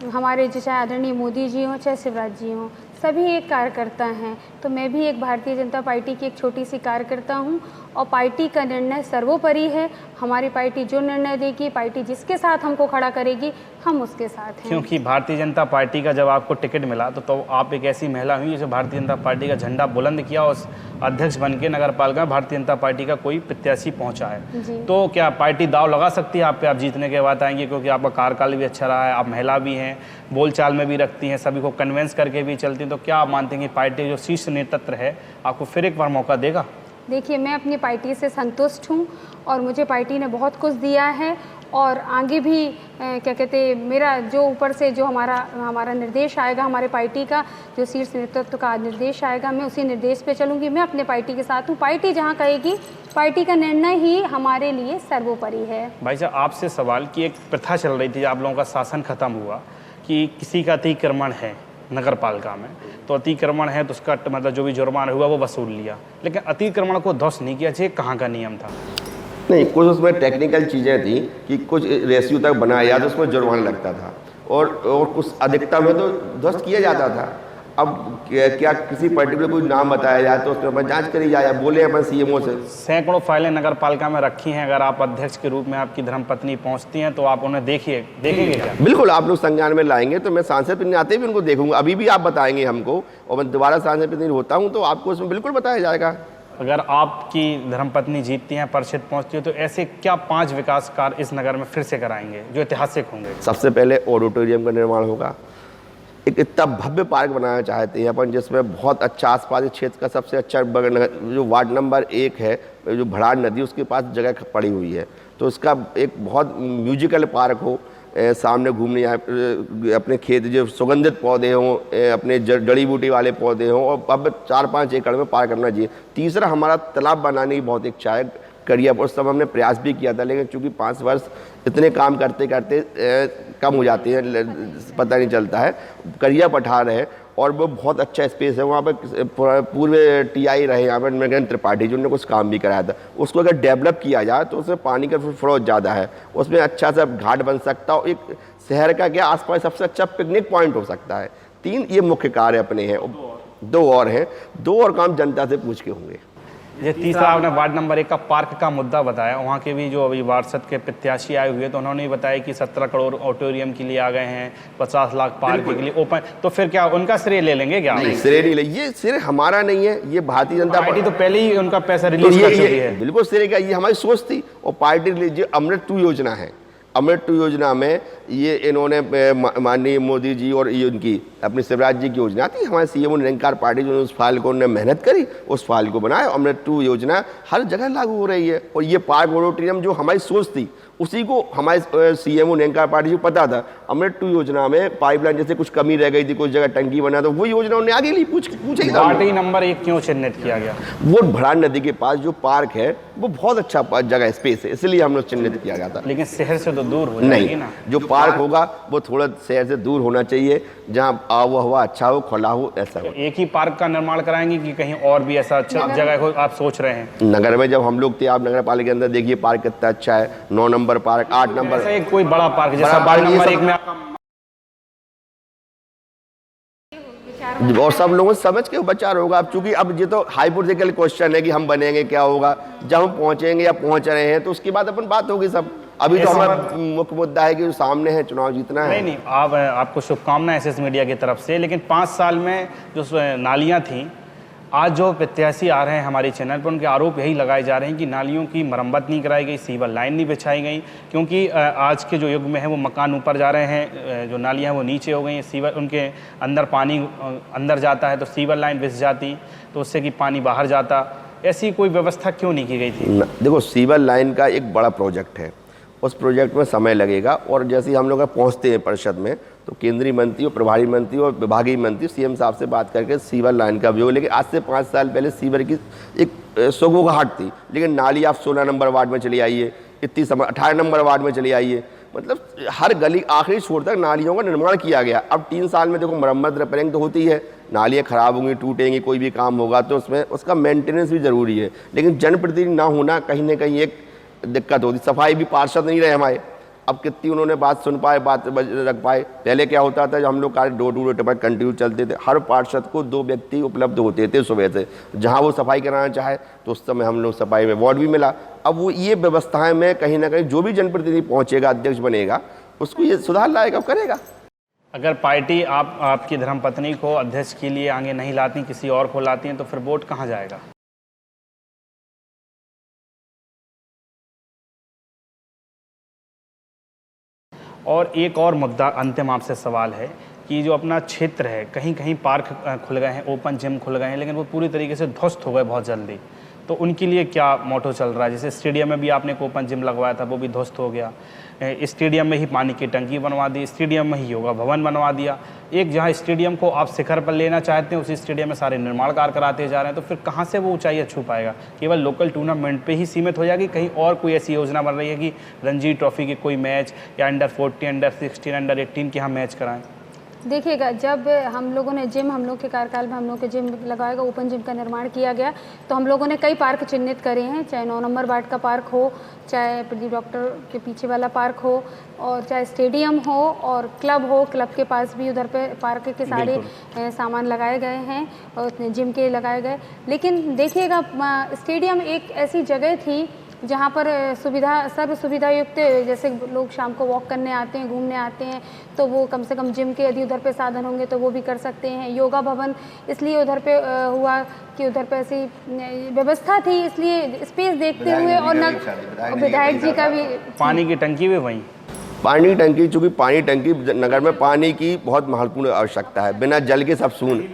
हमारे जो चाहे आदरणीय मोदी जी हों चाहे शिवराज जी हों, सभी एक कार्यकर्ता हैं। तो मैं भी एक भारतीय जनता पार्टी की एक छोटी सी कार्यकर्ता हूं, और पार्टी का निर्णय सर्वोपरि है। हमारी पार्टी जो निर्णय देगी, पार्टी जिसके साथ हमको खड़ा करेगी, हम उसके साथ हैं।
क्योंकि भारतीय जनता पार्टी का जब आपको टिकट मिला तो आप एक ऐसी महिला हुई जिसे भारतीय जनता पार्टी का झंडा बुलंद किया, और अध्यक्ष बन के नगर पालिका में भारतीय जनता पार्टी का कोई प्रत्याशी पहुंचा है। तो क्या पार्टी दाव लगा सकती है आप पे, आप जीतने के बाद आएंगे? क्योंकि आपका कार्यकाल भी अच्छा रहा है, आप महिला भी हैं, बोलचाल में भी रखती हैं, सभी को कन्विंस करके भी चलती हैं, तो क्या आप मानते हैं कि पार्टी जो शीर्ष नेतृत्व है आपको फिर एक बार मौका देगा?
देखिए, मैं अपनी पार्टी से संतुष्ट हूँ, और मुझे पार्टी ने बहुत कुछ दिया है, और आगे भी क्या कहते हैं, मेरा जो ऊपर से जो हमारा निर्देश आएगा, हमारे पार्टी का जो शीर्ष नेतृत्व का निर्देश आएगा, मैं उसी निर्देश पे चलूँगी। मैं अपने पार्टी के साथ हूँ, पार्टी जहाँ कहेगी, पार्टी का निर्णय ही हमारे लिए सर्वोपरि है।
भाई साहब, आपसे सवाल की एक प्रथा चल रही थी, आप लोगों का शासन खत्म हुआ कि किसी का अतिक्रमण है नगर पालिका में, तो अतिक्रमण है तो उसका मतलब जो भी जुर्माना हुआ वो वसूल लिया, लेकिन अतिक्रमण को ध्वस्त नहीं किया। ये कहाँ का नियम था?
नहीं, कुछ उसमें टेक्निकल चीज़ें थी कि कुछ रेशियो तक बनाया तो उसमें जुर्माना लगता था, और कुछ अधिकता में तो ध्वस्त किया जाता था। अब क्या किसी पर्टिकुलर कोई नाम बताया जाए तो उसमें अपन जांच करी जाए, बोले अपन सीएमओ से।
सैकड़ों फाइलें नगर पालिका में रखी हैं, अगर आप अध्यक्ष के रूप में आपकी धर्मपत्नी पहुंचती हैं तो आप उन्हें देखेंगे क्या?
बिल्कुल, आप लोग संज्ञान में लाएंगे तो मैं सांसद प्रतिनिधि आते भी उनको देखूंगा, अभी भी आप बताएंगे हमको, और मैं दोबारा सांसद प्रतिनिधि होता हूँ तो आपको उसमें बिल्कुल बताया जाएगा।
अगर आपकी धर्मपत्नी जीतती हैं, पार्षद पहुंचती है, तो ऐसे क्या 5 विकास कार्य इस नगर में फिर से कराएंगे जो ऐतिहासिक होंगे?
सबसे पहले ऑडिटोरियम का निर्माण होगा। एक इतना भव्य पार्क बनाना चाहते हैं अपन, जिसमें बहुत अच्छा आसपास क्षेत्र का सबसे अच्छा जो वार्ड नंबर 1 है, जो भड़ाड़ नदी उसके पास जगह पड़ी हुई है, तो उसका एक बहुत म्यूजिकल पार्क हो, सामने घूमने अपने खेत जो सुगंधित पौधे हों, अपने जड़ी बूटी वाले पौधे हों, और अब 4-5 एकड़ में पार्क करना चाहिए। तीसरा, हमारा तालाब बनाने की बहुत इच्छा है करियापुर। उस समय हमने प्रयास भी किया था, लेकिन चूंकि 5 वर्ष इतने काम करते करते कम हो जाते हैं, पता नहीं चलता है। करिया पठार है और वो बहुत अच्छा स्पेस है, वहाँ पर पूर्व टीआई रहे यहाँ पर नरेंद्र त्रिपाठी जिन्होंने कुछ काम भी कराया था। उसको अगर डेवलप किया जाए तो उसमें पानी का फ्लो ज़्यादा है, उसमें अच्छा सा घाट बन सकता है, एक शहर का क्या आसपास सबसे अच्छा पिकनिक पॉइंट हो सकता है। 3 ये मुख्य कार्य अपने हैं, 2 और हैं, 2 और काम जनता से पूछ के होंगे।
ये तीसरा आपने वार्ड नंबर 1 का पार्क का मुद्दा बताया। वहाँ के भी जो अभी वार्षद के प्रत्याशी आए हुए तो उन्होंने भी बताया कि 17 करोड़ ऑडिटोरियम के लिए आ गए हैं, 50 लाख पार्क के लिए ओपन। तो फिर क्या उनका श्रेय ले लेंगे क्या?
नहीं, श्रेय नहीं ले, ये श्रेय हमारा नहीं है, ये भारतीय जनता
पार्टी तो पहले ही उनका पैसा
तो
रिलीज कर चुकी है।
बिल्कुल श्रेय का, ये हमारी सोच थी। और पार्टी जो अमृत 2 योजना है, अमृत 2 योजना में ये इन्होंने माननीय मोदी जी और ये उनकी अपनी शिवराज जी की योजना थी, हमारे सीएम निरंकार पार्टी जो उस फाइल को उन्होंने मेहनत करी, उस फाइल को बनाया। अमृत 2 योजना हर जगह लागू हो रही है। और ये पार्क ऑडिटोरियम जो हमारी सोच थी, उसी को हमारे सीएम निरंकार पार्टी को पता था। अमृत 2 योजना में पाइपलाइन जैसे कुछ कमी रह गई थी, कुछ जगह टंकी बना, तो वो योजना उन्होंने आगे ली। पूछे
पार्टी नंबर 1 क्यों चिन्हित किया गया?
वो भराड़ नदी के पास जो पार्क है वो बहुत अच्छा जगह स्पेस है, इसलिए हमने चिन्हित किया गया था।
लेकिन शहर से तो दूर हो जाएगी ना।
जो पार्क होगा वो थोड़ा शहर से दूर होना चाहिए, जहाँ आवा हवा अच्छा हो, खुला हो, ऐसा हो।
एक ही पार्क का निर्माण कराएंगे कि कहीं और भी ऐसा अच्छा जगह को आप सोच रहे हैं?
नगर में जब हम लोग थे, आप नगर पालिका के अंदर देखिए पार्क कितना अच्छा है, 9 नंबर पार्क, 8 नंबर,
कोई बड़ा पार्क जैसा वार्ड नंबर 1 में
और सब लोगों से समझ के विचार होगा। अब चूंकि अब ये तो हाइपोथेटिकल क्वेश्चन है कि हम बनेंगे क्या होगा, जब हम पहुंचेंगे या पहुंच रहे हैं तो उसके बाद अपन बात होगी सब। अभी तो हमारा मुख्य मुद्दा है कि जो सामने है चुनाव जीतना है।
नहीं, आपको शुभकामनाएं एसएस मीडिया की तरफ से। लेकिन 5 साल में जो नालियां थी, आज जो प्रत्याशी आ रहे हैं हमारे चैनल पर, उनके आरोप यही लगाए जा रहे हैं कि नालियों की मरम्मत नहीं कराई गई, सीवर लाइन नहीं बिछाई गई, क्योंकि आज के जो युग में है वो मकान ऊपर जा रहे हैं, जो नालियां वो नीचे हो गई हैं, सीवर उनके अंदर पानी अंदर जाता है तो सीवर लाइन बिछ जाती तो उससे कि पानी बाहर जाता। ऐसी कोई व्यवस्था क्यों नहीं की गई थी?
देखो, सीवर लाइन का एक बड़ा प्रोजेक्ट है, उस प्रोजेक्ट में समय लगेगा। और जैसे ही हम लोग पहुँचते हैं परिषद में तो केंद्रीय मंत्री और प्रभारी मंत्री और विभागीय मंत्री सीएम साहब से बात करके सीवर लाइन का भी हो। लेकिन आज से 5 साल पहले सीवर की एक सोगोगाहट थी, लेकिन नाली आप 16 नंबर वार्ड में चली आइए, इतनी समय 18 नंबर वार्ड में चली आइए, मतलब हर गली आखिरी छोर तक नालियों का निर्माण किया गया। अब 3 साल में देखो मरम्मत रिपेयरिंग तो होती है, नालियाँ खराब होंगी, टूटेंगी, कोई भी काम होगा तो उसमें उसका मेंटेनेंस भी ज़रूरी है। लेकिन जनप्रतिनिधि ना होना कहीं ना कहीं एक दिक्कत होती। सफाई भी पार्षद नहीं रहे हमारे, अब कितनी उन्होंने बात सुन पाए, बात रख पाए। पहले क्या होता था, जब हम लोग कार्य डोर टू डोर कंटिन्यू चलते थे, हर पार्षद को 2 व्यक्ति उपलब्ध होते थे सुबह से, जहां वो सफाई कराना चाहे तो उस समय हम लोग सफाई में वार्ड भी मिला। अब वो ये व्यवस्थाएं में कहीं ना कहीं जो भी जनप्रतिनिधि पहुंचेगा, अध्यक्ष बनेगा, उसको ये सुधार लाएगा, करेगा।
अगर पार्टी आपकी धर्मपत्नी को अध्यक्ष के लिए आगे नहीं लाती, किसी और को लाती हैं, तो फिर वोट कहाँ जाएगा? और एक और मुद्दा अंतिम आपसे सवाल है कि जो अपना क्षेत्र है, कहीं कहीं पार्क खुल गए हैं, ओपन जिम खुल गए हैं, लेकिन वो पूरी तरीके से ध्वस्त हो गए बहुत जल्दी। तो उनके लिए क्या मोटो चल रहा है? जैसे स्टेडियम में भी आपने एक ओपन जिम लगवाया था, वो भी ध्वस्त हो गया। स्टेडियम में ही पानी की टंकी बनवा दी, स्टेडियम में ही योगा भवन बनवा दिया। एक जहाँ स्टेडियम को आप शिखर पर लेना चाहते हैं, उसी स्टेडियम में सारे निर्माण कार्य कराते जा रहे हैं। तो फिर कहाँ से वो ऊंचाई छू पाएगा? केवल लोकल टूर्नामेंट पे ही सीमित हो जाएगी? कहीं और कोई ऐसी योजना बन रही है कि रणजी ट्रॉफी के कोई मैच या अंडर 14, अंडर 16, अंडर 18 के यहाँ मैच कराएं?
देखिएगा, जब हम लोगों ने हम लोग के कार्यकाल में हम लोग के जिम लगाएगा, ओपन जिम का निर्माण किया गया, तो हम लोगों ने कई पार्क चिन्हित करे हैं, चाहे 9 नंबर वार्ड का पार्क हो, चाहे प्रदीप डॉक्टर के पीछे वाला पार्क हो, और चाहे स्टेडियम हो और क्लब हो। क्लब के पास भी उधर पे पार्क के सारे सामान लगाए गए हैं और जिम के लगाए गए। लेकिन देखिएगा, स्टेडियम एक ऐसी जगह थी जहाँ पर सर्व सुविधा युक्त, जैसे लोग शाम को वॉक करने आते हैं, घूमने आते हैं, तो वो कम से कम जिम के यदि उधर पे साधन होंगे तो वो भी कर सकते हैं। योगा भवन इसलिए उधर पे हुआ कि उधर पे ऐसी व्यवस्था थी, इसलिए स्पेस देखते हुए, और विधायक जी का भी।
पानी की टंकी भी वहीं,
पानी की टंकी, चूँकि पानी टंकी नगर में पानी की बहुत महत्वपूर्ण आवश्यकता है, बिना जल के सब सून।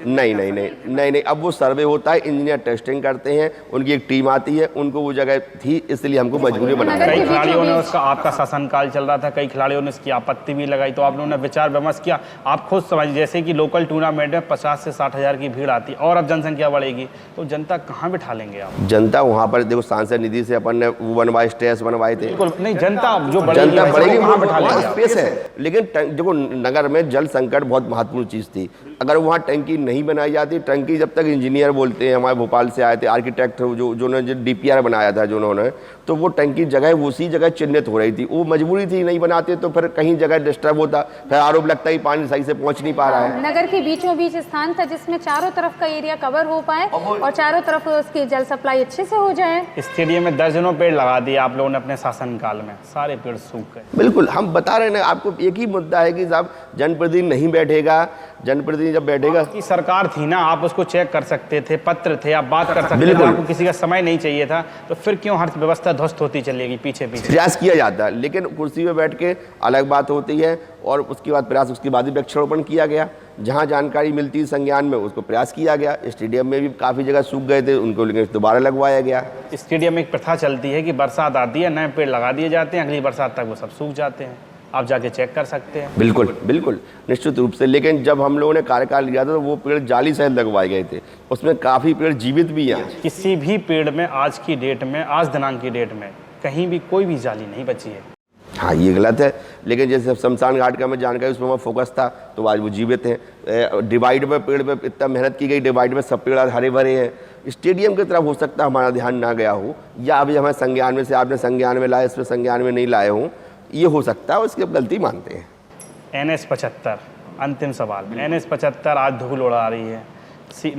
नहीं, अब वो सर्वे होता है, इंजीनियर टेस्टिंग करते हैं, उनकी एक टीम आती है, उनको वो जगह थी, इसलिए हमको मजबूरी बनाया।
कई खिलाड़ियों ने उसका, आपका शासनकाल चल रहा था, कई खिलाड़ियों ने इसकी आपत्ति भी लगाई, तो आप लोगों ने विचार विमर्श किया। आप खुद समझिए, जैसे कि लोकल टूर्नामेंट में 50 से 60 हज़ार की भीड़ आती और अब जनसंख्या बढ़ेगी, तो जनता कहाँ बिठा लेंगे आप?
जनता वहाँ पर देखो, सांसद निधि से अपन ने वो बनवाए, स्टेज बनवाए थे।
बिल्कुल नहीं, जनता जो
जनता बढ़ेगी वहाँ बिठा लेंगे, स्पेस है। लेकिन देखो, नगर में जल संकट बहुत महत्वपूर्ण चीज़ थी। अगर वहाँ टंकी टंकी नहीं बनाई जाती। टंकी जब तक इंजीनियर बोलते हैं, हमारे भोपाल से आए थे आर्किटेक्ट जो DPR बनाया था जो उन्होंने, तो वो टंकी जगह उसी जगह चिन्हित हो रही थी। वो मजबूरी थी, नहीं बनाते तो फिर कहीं जगह डिस्टर्ब होता, फिर आरोप लगता ही पानी सही से पहुँच नहीं पा रहा है।
नगर के बीचों बीच स्थान था जिसमें चारों तरफ का एरिया कवर हो पाए और चारों तरफ उसकी जल सप्लाई अच्छे से हो जाए।
स्टेडियम में दर्जनों पेड़ लगा दिए आप लोगों ने अपने शासनकाल में, सारे पेड़ सूख गए।
बिल्कुल, हम बता रहे हैं ना आपको, एक ही मुद्दा है कि साहब जनप्रतिनिधि नहीं बैठेगा, जनप्रतिनिधि जब बैठेगा,
की सरकार थी ना, आप उसको चेक कर सकते थे, पत्र थे, आप बात कर सकते थे,
बिल्कुल।
आपको किसी का समय नहीं चाहिए था, तो फिर क्यों हर व्यवस्था ध्वस्त होती चलेगी पीछे पीछे?
प्रयास किया जाता है, लेकिन कुर्सी पे बैठ के अलग बात होती है और उसके बाद प्रयास, उसके बाद ही वृक्षारोपण किया गया। जहाँ जानकारी मिलती है संज्ञान में उसको प्रयास किया गया। स्टेडियम में भी काफ़ी जगह सूख गए थे, उनको लेकिन दोबारा लगवाया गया।
स्टेडियम में एक प्रथा चलती है कि बरसात आती है, नए पेड़ लगा दिए जाते हैं, अगली बरसात तक वो सब सूख जाते हैं, आप जाके चेक कर सकते हैं।
बिल्कुल बिल्कुल, निश्चित रूप से। लेकिन जब हम लोगों ने कार्यकाल लिया था तो वो पेड़ जाली सहित लगवाए गए थे, उसमें काफ़ी पेड़ जीवित भी हैं।
किसी भी पेड़ में आज की डेट में, आज दिनांक की डेट में कहीं भी कोई भी जाली नहीं बची है।
हाँ, ये गलत है, लेकिन जैसे शमशान घाट का हमें जानकारी, उसमें हमारा फोकस था तो आज वो जीवित हैं। डिवाइड में पेड़ पे इतना मेहनत की गई, डिवाइड में सब पेड़ आज हरे भरे हैं। स्टेडियम की तरफ हो सकता है हमारा ध्यान ना गया हो, या अभी हमें संज्ञान में से आपने संज्ञान में लाए, इस पर संज्ञान में नहीं लाए हों, ये हो सकता है, उसकी गलती मानते हैं।
NH 75 अंतिम सवाल। NH 75 आज धूल उड़ा रही है।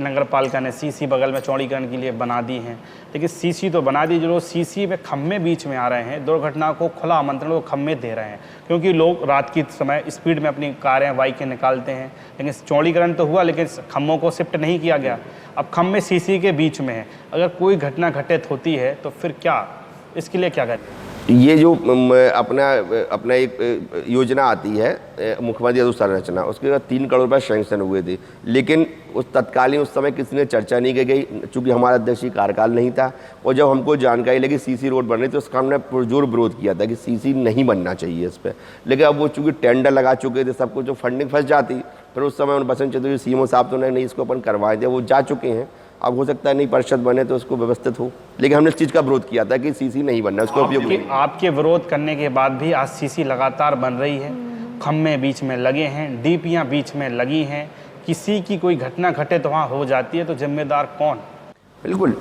नगर पालिका ने CC बगल में चौड़ीकरण के लिए बना दी है, लेकिन CC तो बना दी, जो CC में खम्भे बीच में आ रहे हैं, दुर्घटना को खुला आमंत्रण वो खम्भे दे रहे हैं, क्योंकि लोग रात की समय स्पीड में अपनी कारें बाइकें निकालते हैं। लेकिन चौड़ीकरण तो हुआ, लेकिन खम्भों को शिफ्ट नहीं किया गया। अब खम्भे CC के बीच में है, अगर कोई घटना घटित होती है तो फिर क्या, इसके लिए क्या करें?
ये जो अपना एक योजना आती है मुख्यमंत्री अधोसंरचना, उसके बाद 3 करोड़ रुपये सैंक्शन हुए थे, लेकिन उस तत्कालीन उस समय किसी ने चर्चा नहीं की गई, चूँकि हमारा अध्यक्षीय कार्यकाल नहीं था। और जब हमको जानकारी लगी CC रोड बन रही तो उसका हमने पुरजोर विरोध किया था कि CC नहीं बनना चाहिए इस पर। लेकिन अब वो चूँकि टेंडर लगा चुके थे, सब कुछ, जो फंडिंग फंस जाती, फिर उस समय उन बसंत चतुर्वेदी CMO साहब तो नहीं, इसको अपन करवाए थे, वो जा चुके हैं। अब हो सकता है नई परिषद बने तो उसको व्यवस्थित हो, लेकिन हमने इस चीज़ का विरोध किया था कि CC नहीं बनना, उसको उपयोग।
आपके विरोध करने के बाद भी आज CC लगातार बन रही है, खम्भे बीच में लगे हैं, DPयाँ बीच में लगी हैं, किसी की कोई घटना घटे तो वहाँ हो जाती है, तो जिम्मेदार कौन?
बिल्कुल,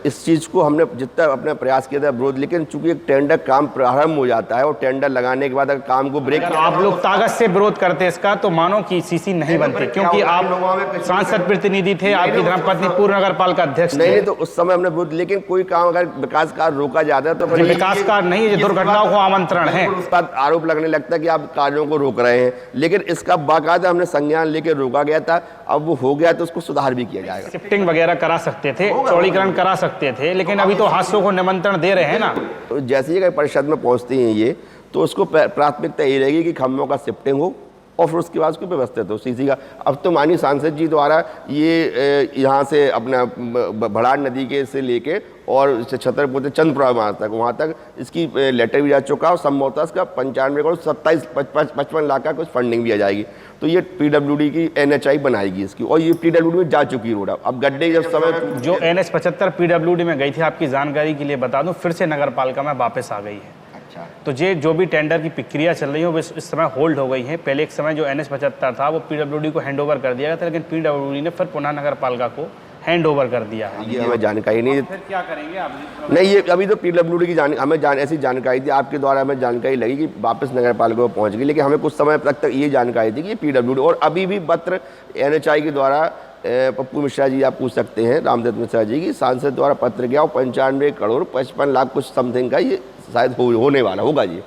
इस चीज़ को हमने जितना अपना प्रयास किया था विरोध, लेकिन चूंकि एक टेंडर काम प्रारंभ हो जाता है और टेंडर लगाने के बाद अगर काम को ब्रेक,
आप लोग ताकत से विरोध करते इसका, तो मानो कि CC नहीं बनती, क्योंकि आप सांसद प्रतिनिधि थे, आपकी धर्मपत्नी पूर्व नगर पालिका अध्यक्ष
नहीं, तो उस समय हमने विरोध, लेकिन कोई काम अगर विकास कार्य रोका जाता है तो फिर
विकास कार्य नहीं, ये दुर्घटनाओं को आमंत्रण है।
उस पर आरोप लगने लगता है कि आप कार्यों को रोक रहे हैं, लेकिन इसका बाकायदा हमने संज्ञान लेकर रोका गया था। अब वो हो गया तो उसको सुधार भी किया जाएगा।
शिफ्टिंग वगैरह करा सकते थे, चौड़ीकरण करा सकते थे, लेकिन अभी तो हादसों को निमंत्रण दे रहे हैं ना।
तो जैसे ही परिषद में पहुंचती हैं ये, तो उसको प्राथमिकता ये रहेगी कि खम्भों का शिफ्टिंग हो और फिर उसके बाद उसको व्यवस्थित हो CC का। अब तो माननीय सांसद जी द्वारा ये यहाँ से अपना भड़ाड़ नदी के से लेके और छतरपुर चंद्रपुरा मार्ग तक, वहाँ तक इसकी लेटर भी जा चुका और संभवतः इसका 95 करोड़ 55 लाख का कुछ फंडिंग भी आ जाएगी। तो ये PWD की NHI बनाएगी इसकी, और ये PWD में जा चुकी रोड। अब गड्ढे जब समय
जो NH 75 PWD में गई थी, आपकी जानकारी के लिए बता दूं, फिर से नगर पालिका में वापस आ गई है।
अच्छा,
तो ये जो भी टेंडर की प्रक्रिया चल रही है वो इस समय होल्ड हो गई है। पहले एक समय जो NH 75 था वो PWD को हैंड ओवर कर दिया गया था, लेकिन PWD ने फिर पुनः नगर पालिका को हैंड ओवर कर दिया है।
ये हमें जानकारी नहीं।
फिर क्या करेंगे आप?
नहीं, ये अभी तो PWD की ऐसी जानकारी थी, आपके द्वारा हमें जानकारी लगी कि वापस नगर पालिका में पहुंच गई, लेकिन हमें कुछ समय तक ये जानकारी थी कि PWD, और अभी भी पत्र NHI के द्वारा पप्पू मिश्रा जी, आप पूछ सकते हैं रामदत्त मिश्रा जी की, सांसद द्वारा पत्र गया और 95 करोड़ 55 लाख कुछ समथिंग का ये शायद होने वाला होगा जी।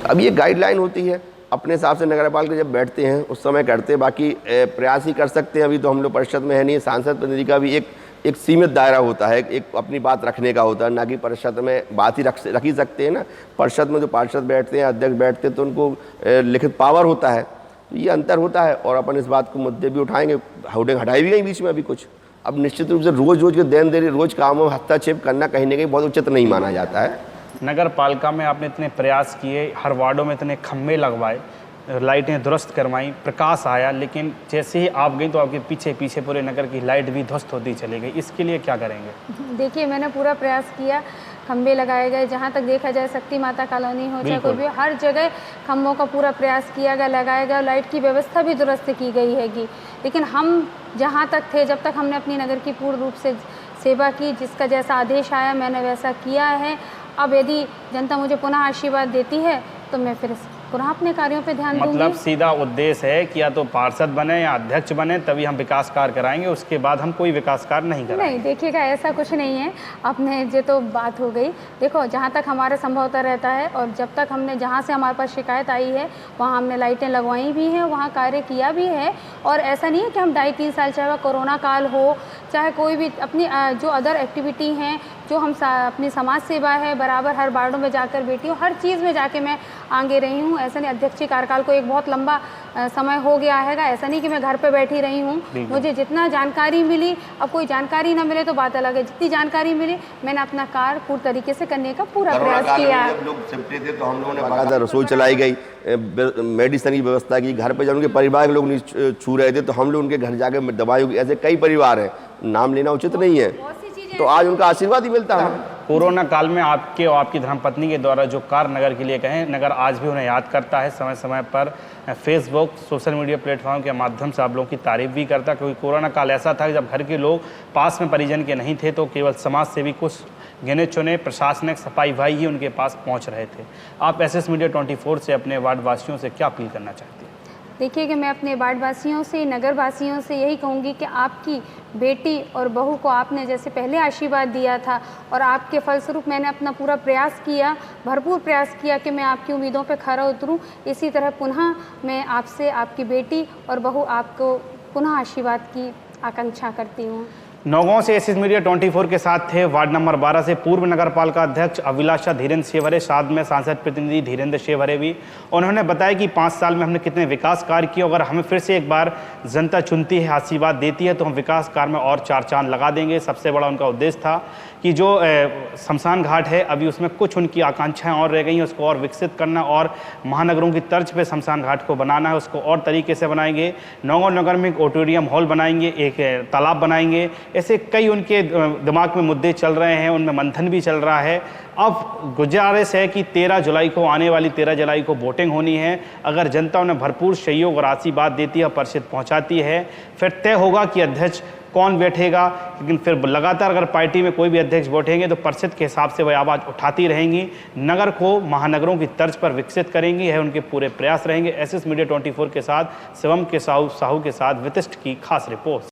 अब ये गाइडलाइन होती है, अपने हिसाब से नगर पालिका जब बैठते हैं उस समय करते हैं, बाकी प्रयास ही कर सकते हैं। अभी तो हम लोग परिषद में है नहीं, सांसद प्रतिनिधि का भी एक सीमित दायरा होता है, एक अपनी बात रखने का होता है, ना कि परिषद में बात ही रख ही सकते हैं ना। परिषद में जो पार्षद बैठते हैं, अध्यक्ष बैठते हैं, तो उनको लिखित पावर होता है, तो ये अंतर होता है। और अपन इस बात को मुद्दे भी उठाएंगे, होर्डिंग हटाई भी गई बीच में अभी कुछ। अब निश्चित रूप से रोज़ के देन देरी, रोज़ कामों में हस्तक्षेप करना कहीं ना कहीं बहुत उचित नहीं माना जाता है।
नगर पालिका में आपने इतने प्रयास किए, हर वार्डों में इतने खम्भे लगवाए, लाइटें दुरुस्त करवाई, प्रकाश आया, लेकिन जैसे ही आप गई तो आपके पीछे पीछे पूरे नगर की लाइट भी ध्वस्त होती चली गई। इसके लिए क्या करेंगे?
देखिए, मैंने पूरा प्रयास किया, खंबे लगाए गए, जहाँ तक देखा जाए शक्ति माता कॉलोनी हो चाहे कोई भी, हर जगह खंभों का पूरा प्रयास किया गया, लगाया गया, लाइट की व्यवस्था भी दुरुस्त की गई हैगी। लेकिन हम जहाँ तक थे, जब तक हमने अपनी नगर की पूर्ण रूप से सेवा की, जिसका जैसा आदेश आया मैंने वैसा किया है। अब यदि जनता मुझे पुनः आशीर्वाद देती है तो मैं फिर पुनः अपने कार्यों पे ध्यान दूंगी।
मतलब सीधा उद्देश्य है कि या तो पार्षद बने या अध्यक्ष बने तभी हम विकास कार्य कराएंगे, उसके बाद हम कोई विकास कार्य नहीं कराएंगे।
नहीं, देखिएगा ऐसा कुछ नहीं है। अपने ये तो बात हो गई। देखो, जहाँ तक हमारा संभवता रहता है और जब तक हमने जहाँ से हमारे पास शिकायत आई है वहाँ हमने लाइटें लगवाई भी हैं, वहाँ कार्य किया भी है। और ऐसा नहीं है कि हम 2.5-3 साल, चाहे वह कोरोना काल हो, चाहे कोई भी अपनी जो अदर एक्टिविटी हैं, जो हम अपनी समाज सेवा है, बराबर हर वार्डों में जाकर बैठी हूँ, हर चीज़ में जाके मैं आगे रही हूँ। ऐसा नहीं, अध्यक्षीय कार्यकाल को एक बहुत लंबा समय हो गया है, ऐसा नहीं कि मैं घर पे बैठी रही हूँ। मुझे जितना जानकारी मिली, अब कोई जानकारी ना मिले तो बात अलग है, जितनी जानकारी मिली मैंने अपना कार्य पूर्ण तरीके से करने का पूरा प्रयास किया।
जब लोग सिमटे थे तो हम लोगों ने बाकायदा रसोई चलाई गई, मेडिसिन की व्यवस्था की, घर पे जब उनके परिवार के लोग नहीं छू रहे थे तो हम लोग उनके घर जाके दवाइयों की, ऐसे कई परिवार हैं, नाम लेना उचित नहीं है, तो आज उनका आशीर्वाद ही मिलता है।
कोरोना काल में आपके और आपकी धर्मपत्नी के द्वारा जो कार्य नगर के लिए कहें, नगर आज भी उन्हें याद करता है, समय समय पर फेसबुक, सोशल मीडिया प्लेटफॉर्म के माध्यम से आप लोगों की तारीफ भी करता, क्योंकि कोरोना काल ऐसा था कि जब घर के लोग पास में परिजन के नहीं थे तो केवल समाज सेवी कुछ गिने चुने प्रशासनिक सफाई भाई ही उनके पास पहुंच रहे थे। आप एसएस मीडिया 24 से अपने वार्ड वासियों से क्या अपील करना चाहती हैं?
देखिए कि मैं अपने वार्ड वासियों से, नगर वासियों से यही कहूँगी कि आपकी बेटी और बहू को आपने जैसे पहले आशीर्वाद दिया था और आपके फलस्वरूप मैंने अपना पूरा प्रयास किया, भरपूर प्रयास किया कि मैं आपकी उम्मीदों पर खरा उतरूं, इसी तरह पुनः मैं आपसे, आपकी बेटी और बहू आपको पुनः आशीर्वाद की आकांक्षा करती हूँ।
नौगांव से एसएस मीडिया 24 के साथ थे वार्ड नंबर 12 से पूर्व नगर पालिका अध्यक्ष अभिलाषा धीरेन्द्र शेवरे, साथ में सांसद प्रतिनिधि धीरेन्द्र शेवरे भी। उन्होंने बताया कि 5 साल में हमने कितने विकास कार्य किए, अगर हमें फिर से एक बार जनता चुनती है, आशीर्वाद देती है तो हम विकास कार्य में और 4 चांद लगा देंगे। सबसे बड़ा उनका उद्देश्य था कि जो शमशान घाट है अभी उसमें कुछ उनकी आकांक्षाएं और रह गई हैं, उसको और विकसित करना और महानगरों की तर्ज पे शमशान घाट को बनाना है, उसको और तरीके से बनाएंगे। नौगांव नगर में एक ऑडिटोरियम हॉल बनाएंगे, एक तालाब बनाएंगे, ऐसे कई उनके दिमाग में मुद्दे चल रहे हैं, उनमें मंथन भी चल रहा है। अब गुजारिश है कि 13 जुलाई को, आने वाली 13 जुलाई को वोटिंग होनी है। अगर जनता उन्हें भरपूर सहयोग और आशीर्वाद देती है, परिषद पहुंचाती है, फिर तय होगा कि अध्यक्ष कौन बैठेगा। लेकिन फिर लगातार अगर पार्टी में कोई भी अध्यक्ष बैठेंगे तो परिषद के हिसाब से वह आवाज़ उठाती रहेंगी, नगर को महानगरों की तर्ज पर विकसित करेंगी, यह उनके पूरे प्रयास रहेंगे। एसएस मीडिया 24 के साथ शिवम के साहू के साथ विशिष्ट की खास रिपोर्ट।